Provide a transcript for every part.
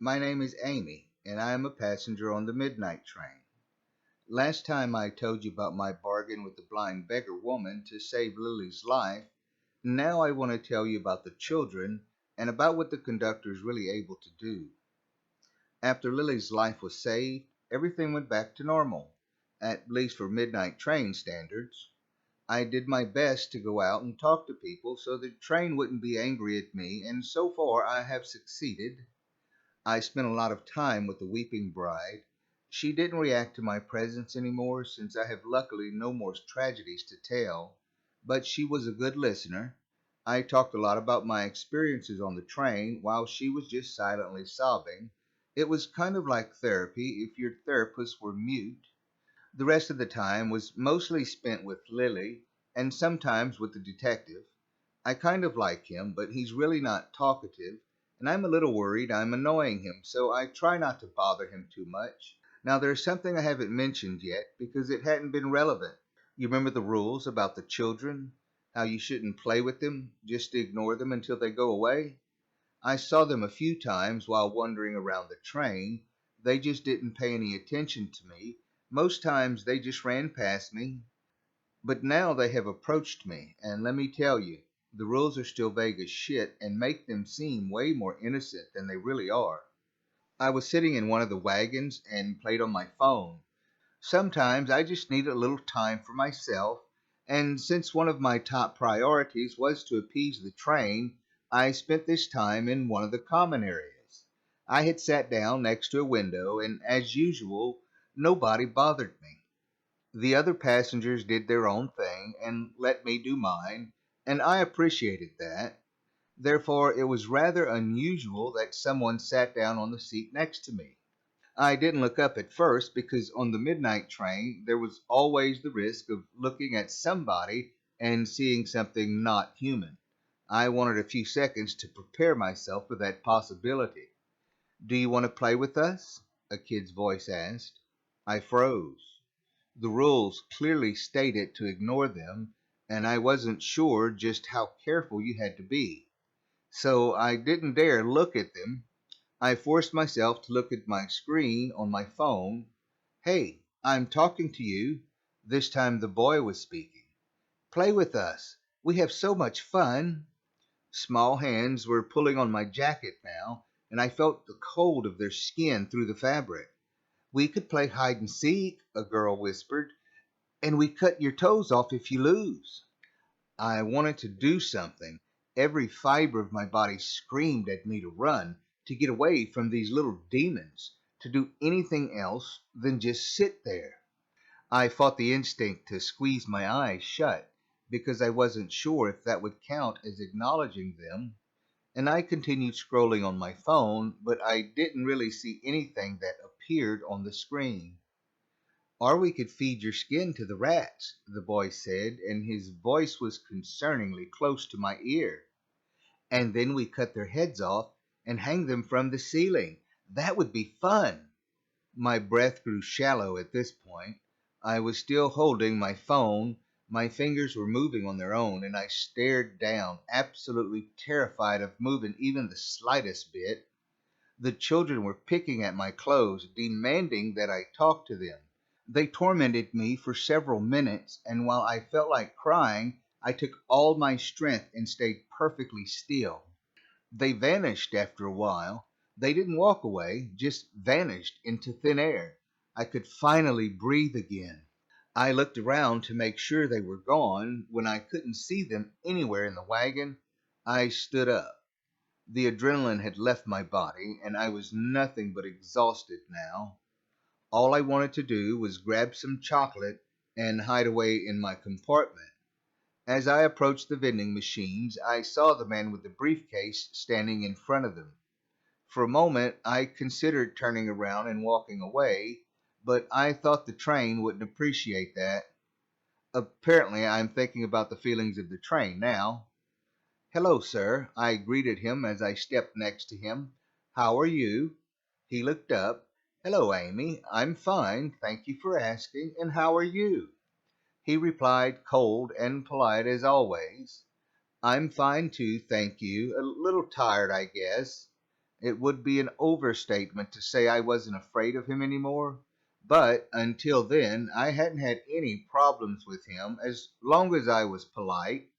My name is Amy, and I am a passenger on the midnight train. Last time I told you about my bargain with the blind beggar woman to save Lily's life. Now I want to tell you about the children and about what the conductor is really able to do. After Lily's life was saved, everything went back to normal, at least for midnight train standards. I did my best to go out and talk to people so the train wouldn't be angry at me, and so far I have succeeded. I spent a lot of time with the weeping bride. She didn't react to my presence anymore since I have luckily no more tragedies to tell, but she was a good listener. I talked a lot about my experiences on the train while she was just silently sobbing. It was kind of like therapy if your therapist were mute. The rest of the time was mostly spent with Lily and sometimes with the detective. I kind of like him, but he's really not talkative, and I'm a little worried I'm annoying him, so I try not to bother him too much. Now, there's something I haven't mentioned yet because it hadn't been relevant. You remember the rules about the children? How you shouldn't play with them, just ignore them until they go away? I saw them a few times while wandering around the train. They just didn't pay any attention to me. Most times they just ran past me. But now they have approached me, and let me tell you, the rules are still vague as shit and make them seem way more innocent than they really are. I was sitting in one of the wagons and played on my phone. Sometimes I just need a little time for myself, and since one of my top priorities was to appease the train, I spent this time in one of the common areas. I had sat down next to a window, and as usual, nobody bothered me. The other passengers did their own thing and let me do mine, and I appreciated that. Therefore, it was rather unusual that someone sat down on the seat next to me. I didn't look up at first because on the midnight train there was always the risk of looking at somebody and seeing something not human. I wanted a few seconds to prepare myself for that possibility. "Do you want to play with us?" a kid's voice asked. I froze. The rules clearly stated to ignore them, and I wasn't sure just how careful you had to be. So I didn't dare look at them. I forced myself to look at my screen on my phone. "Hey, I'm talking to you." This time the boy was speaking. "Play with us. We have so much fun." Small hands were pulling on my jacket now, and I felt the cold of their skin through the fabric. "We could play hide and seek," a girl whispered, "and we cut your toes off if you lose." I wanted to do something. Every fiber of my body screamed at me to run, to get away from these little demons, to do anything else than just sit there. I fought the instinct to squeeze my eyes shut because I wasn't sure if that would count as acknowledging them, and I continued scrolling on my phone, but I didn't really see anything that appeared on the screen. "Or we could feed your skin to the rats," the boy said, and his voice was concerningly close to my ear. "And then we cut their heads off and hang them from the ceiling. That would be fun." My breath grew shallow at this point. I was still holding my phone. My fingers were moving on their own, and I stared down, absolutely terrified of moving even the slightest bit. The children were picking at my clothes, demanding that I talk to them. They tormented me for several minutes, and while I felt like crying, I took all my strength and stayed perfectly still. They vanished after a while. They didn't walk away, just vanished into thin air. I could finally breathe again. I looked around to make sure they were gone. When I couldn't see them anywhere in the wagon, I stood up. The adrenaline had left my body, and I was nothing but exhausted now. All I wanted to do was grab some chocolate and hide away in my compartment. As I approached the vending machines, I saw the man with the briefcase standing in front of them. For a moment, I considered turning around and walking away, but I thought the train wouldn't appreciate that. Apparently, I'm thinking about the feelings of the train now. "Hello, sir," I greeted him as I stepped next to him. "How are you?" He looked up. "Hello, Amy. I'm fine. Thank you for asking. And how are you?" He replied, cold and polite as always. "I'm fine too, thank you. A little tired, I guess." It would be an overstatement to say I wasn't afraid of him anymore, but until then I hadn't had any problems with him as long as I was polite.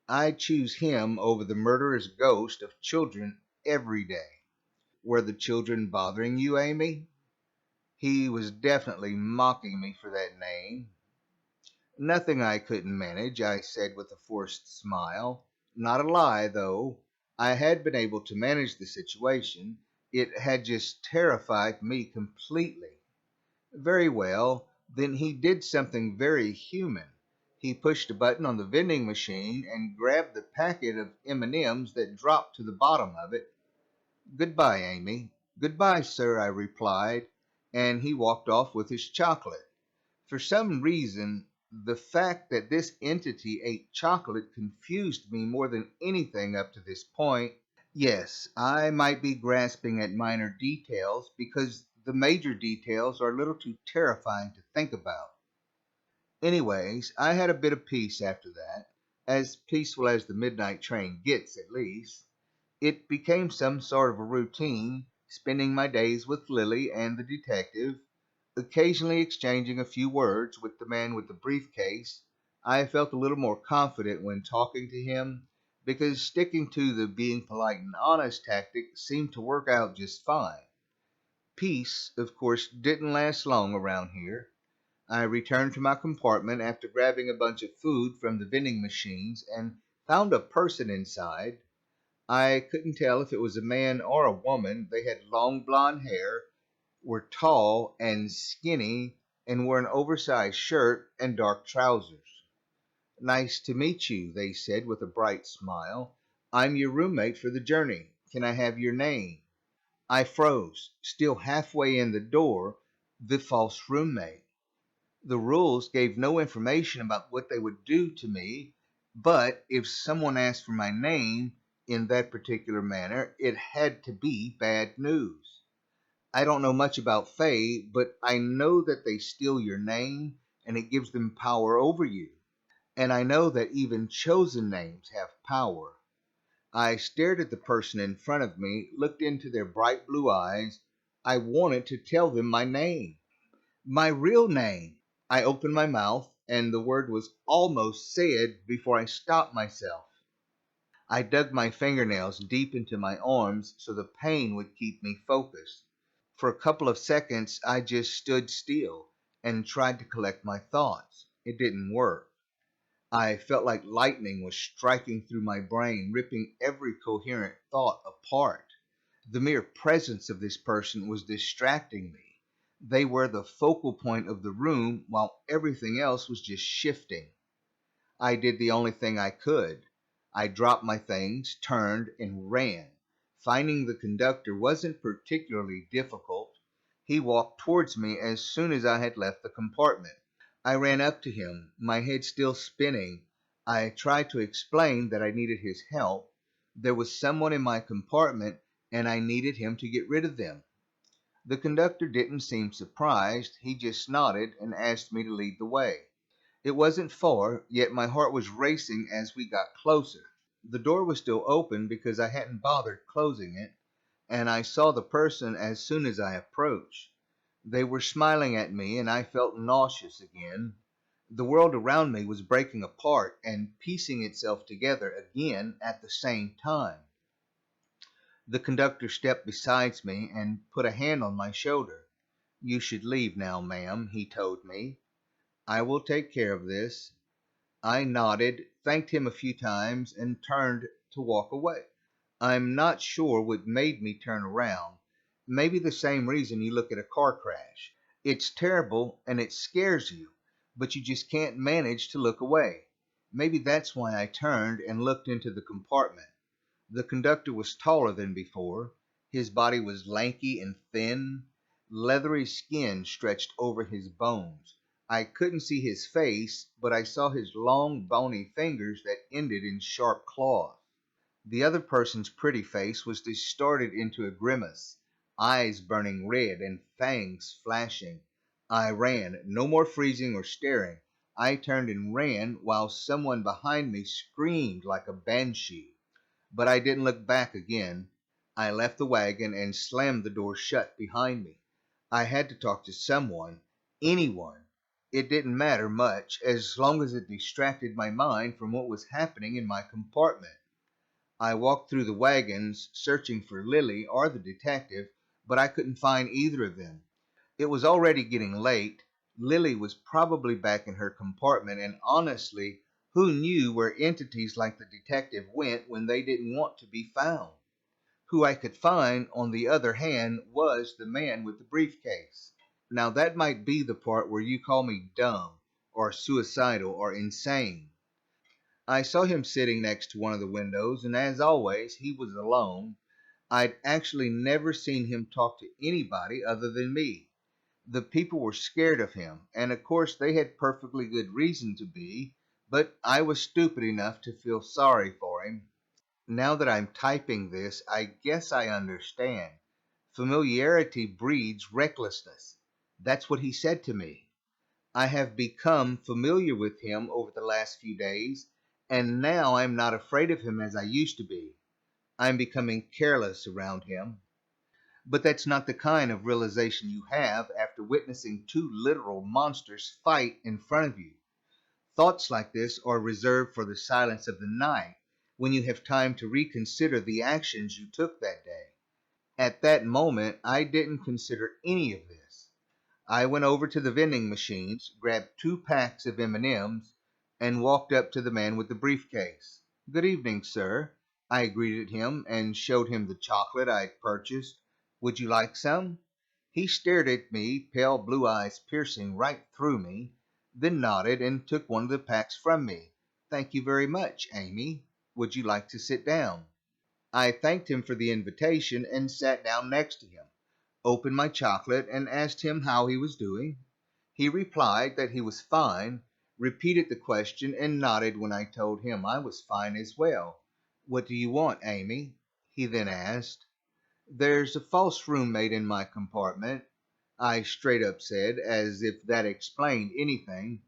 I'd choose him over the murderous ghost of children every day. Were the children bothering you, Amy? He was definitely mocking me for that name. Nothing I couldn't manage, I said with a forced smile. Not a lie, though. I had been able to manage the situation. It had just terrified me completely. Very well, then he did something very human. He pushed a button on the vending machine and grabbed the packet of M&Ms that dropped to the bottom of it. Goodbye, Amy. Goodbye, sir, I replied, and he walked off with his chocolate. For some reason, the fact that this entity ate chocolate confused me more than anything up to this point. Yes, I might be grasping at minor details because the major details are a little too terrifying to think about. Anyways, I had a bit of peace after that, as peaceful as the midnight train gets at least. It became some sort of a routine, spending my days with Lily and the detective, occasionally exchanging a few words with the man with the briefcase. I felt a little more confident when talking to him because sticking to the being polite and honest tactic seemed to work out just fine. Peace, of course, didn't last long around here. I returned to my compartment after grabbing a bunch of food from the vending machines and found a person inside. I couldn't tell if it was a man or a woman. They had long blonde hair, were tall and skinny, and wore an oversized shirt and dark trousers. Nice to meet you, they said with a bright smile. I'm your roommate for the journey. Can I have your name? I froze, still halfway in the door, the false roommate. The rules gave no information about what they would do to me, but if someone asked for my name in that particular manner, it had to be bad news. I don't know much about Fae, but I know that they steal your name and it gives them power over you. And I know that even chosen names have power. I stared at the person in front of me, looked into their bright blue eyes. I wanted to tell them my name. My real name. I opened my mouth, and the word was almost said before I stopped myself. I dug my fingernails deep into my arms so the pain would keep me focused. For a couple of seconds, I just stood still and tried to collect my thoughts. It didn't work. I felt like lightning was striking through my brain, ripping every coherent thought apart. The mere presence of this person was distracting me. They were the focal point of the room while everything else was just shifting. I did the only thing I could. I dropped my things, turned, and ran. Finding the conductor wasn't particularly difficult. He walked towards me as soon as I had left the compartment. I ran up to him, my head still spinning. I tried to explain that I needed his help. There was someone in my compartment, and I needed him to get rid of them. The conductor didn't seem surprised. He just nodded and asked me to lead the way. It wasn't far, yet my heart was racing as we got closer. The door was still open because I hadn't bothered closing it, and I saw the person as soon as I approached. They were smiling at me, and I felt nauseous again. The world around me was breaking apart and piecing itself together again at the same time. The conductor stepped beside me and put a hand on my shoulder. You should leave now, ma'am, he told me. I will take care of this. I nodded, thanked him a few times, and turned to walk away. I'm not sure what made me turn around. Maybe the same reason you look at a car crash. It's terrible and it scares you, but you just can't manage to look away. Maybe that's why I turned and looked into the compartment. The conductor was taller than before. His body was lanky and thin. Leathery skin stretched over his bones. I couldn't see his face, but I saw his long, bony fingers that ended in sharp claws. The other person's pretty face was distorted into a grimace, eyes burning red and fangs flashing. I ran, no more freezing or staring. I turned and ran while someone behind me screamed like a banshee. But I didn't look back again. I left the wagon and slammed the door shut behind me. I had to talk to someone, anyone. It didn't matter much as long as it distracted my mind from what was happening in my compartment. I walked through the wagons searching for Lily or the detective, but I couldn't find either of them. It was already getting late. Lily was probably back in her compartment, and honestly, who knew where entities like the detective went when they didn't want to be found? Who I could find, on the other hand, was the man with the briefcase. Now, that might be the part where you call me dumb, or suicidal, or insane. I saw him sitting next to one of the windows, and as always, he was alone. I'd actually never seen him talk to anybody other than me. The people were scared of him, and of course they had perfectly good reason to be, but I was stupid enough to feel sorry for him. Now that I'm typing this, I guess I understand. Familiarity breeds recklessness. That's what he said to me. I have become familiar with him over the last few days, and now I'm not afraid of him as I used to be. I'm becoming careless around him. But that's not the kind of realization you have after witnessing two literal monsters fight in front of you. Thoughts like this are reserved for the silence of the night, when you have time to reconsider the actions you took that day. At that moment, I didn't consider any of this. I went over to the vending machines, grabbed 2 packs of M&Ms, and walked up to the man with the briefcase. "Good evening, sir." I greeted him and showed him the chocolate I'd purchased. "Would you like some?" He stared at me, pale blue eyes piercing right through me, then nodded and took one of the packs from me. "Thank you very much, Amy. Would you like to sit down?" I thanked him for the invitation and sat down next to him, opened my chocolate, and asked him how he was doing. He replied that he was fine, repeated the question, and nodded when I told him I was fine as well. "What do you want, Amy?" he then asked. "There's a false roommate in my compartment," I straight up said, as if that explained anything.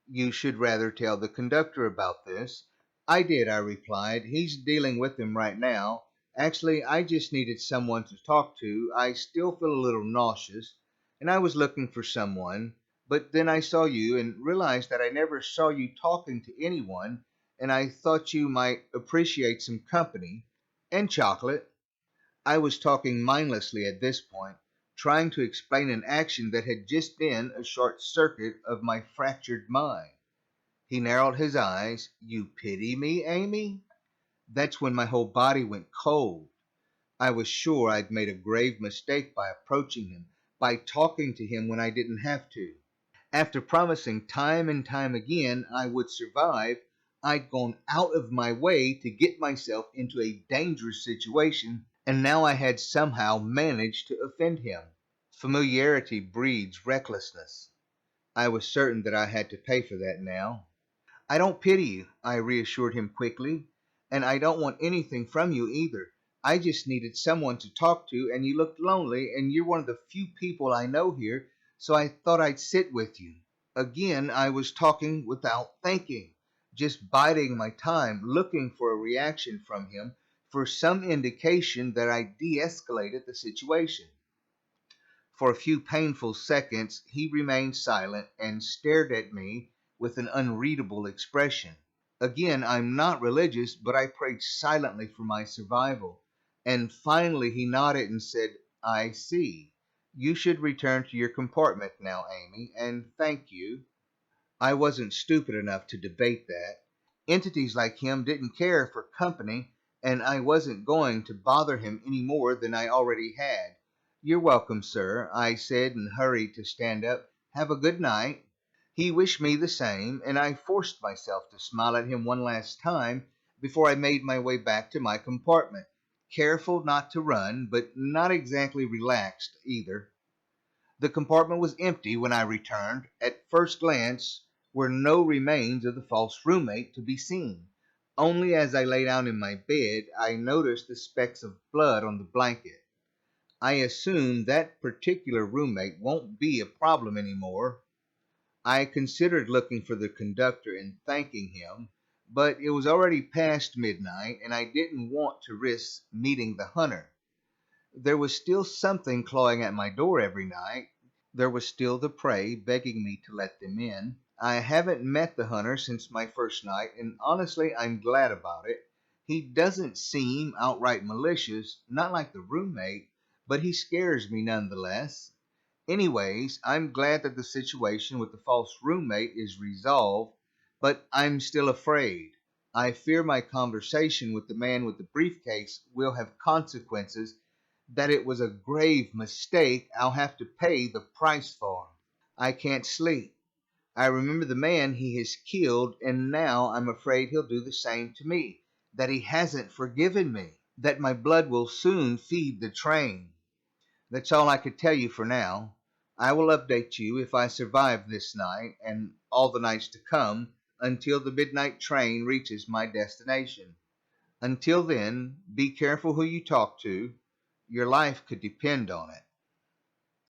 "You should rather tell the conductor about this." "I did," I replied. "He's dealing with him right now. Actually, I just needed someone to talk to. I still feel a little nauseous, and I was looking for someone. But then I saw you and realized that I never saw you talking to anyone, and I thought you might appreciate some company and chocolate." I was talking mindlessly at this point, trying to explain an action that had just been a short circuit of my fractured mind. He narrowed his eyes. "You pity me, Amy?" That's when my whole body went cold. I was sure I'd made a grave mistake by approaching him, by talking to him when I didn't have to. After promising time and time again I would survive, I'd gone out of my way to get myself into a dangerous situation, and now I had somehow managed to offend him. Familiarity breeds recklessness. I was certain that I had to pay for that now. "I don't pity you," I reassured him quickly, "and I don't want anything from you either. I just needed someone to talk to, and you looked lonely, and you're one of the few people I know here, so I thought I'd sit with you." Again, I was talking without thinking, just biding my time, looking for a reaction from him, for some indication that I de-escalated the situation. For a few painful seconds, he remained silent and stared at me with an unreadable expression. Again, I'm not religious, but I prayed silently for my survival. And finally, he nodded and said, "I see. You should return to your compartment now, Amy, and thank you." I wasn't stupid enough to debate that. Entities like him didn't care for company, and I wasn't going to bother him any more than I already had. "You're welcome, sir," I said and hurried to stand up. "Have a good night." He wished me the same, and I forced myself to smile at him one last time before I made my way back to my compartment, careful not to run, but not exactly relaxed either. The compartment was empty when I returned. At first glance, were no remains of the false roommate to be seen. Only as I lay down in my bed, I noticed the specks of blood on the blanket. I assume that particular roommate won't be a problem anymore. I considered looking for the conductor and thanking him, but it was already past midnight and I didn't want to risk meeting the hunter. There was still something clawing at my door every night. There was still the prey begging me to let them in. I haven't met the hunter since my first night, and honestly, I'm glad about it. He doesn't seem outright malicious, not like the roommate, but he scares me nonetheless. Anyways, I'm glad that the situation with the false roommate is resolved, but I'm still afraid. I fear my conversation with the man with the briefcase will have consequences, that it was a grave mistake I'll have to pay the price for. I can't sleep. I remember the man he has killed, and now I'm afraid he'll do the same to me, that he hasn't forgiven me, that my blood will soon feed the train. That's all I could tell you for now. I will update you if I survive this night and all the nights to come until the midnight train reaches my destination. Until then, be careful who you talk to. Your life could depend on it.